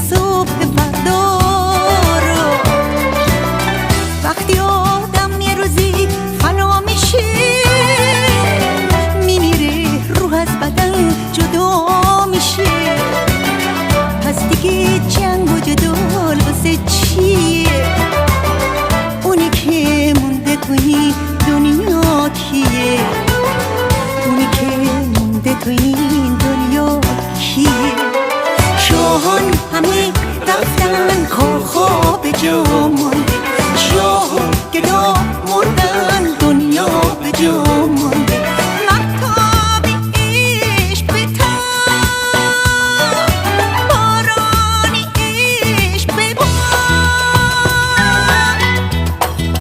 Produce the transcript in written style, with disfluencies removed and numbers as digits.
صبح فردا رو. وقتی آدم یه روزی فنا میشه میمیره، روح از بدن جدا میشه. پس دیگه جنگ و جدال واسه چی؟